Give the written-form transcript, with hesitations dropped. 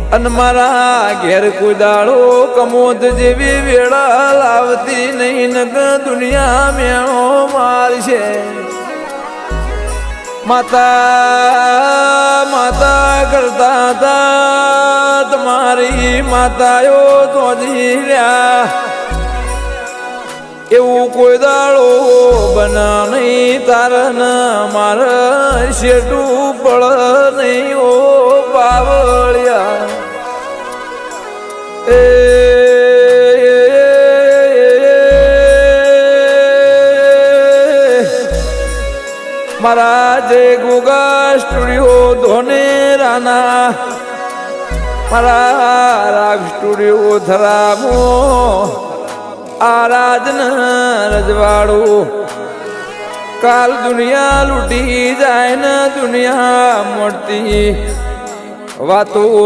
અન મારા ઘેર કુદાળો કમોદ જેવી વેળા લાવતી નહીં નગ દુનિયા મેળો મારશે માતા માતા કરતા હતા તમારી માતાઓ તોજી રહ્યા એવું કોઈ દાડો બના નહીં તારન માર શેઠું પડ નહીં ઓ બાવળિયા એ મારા જે ગોગા સ્ટુડિયો ધોનેરાના મારા રાગ સ્ટુડિયો ધરામો આરાધન રજવાડું કાલ દુનિયા લૂટી જાય ને દુનિયા મળતી વાતો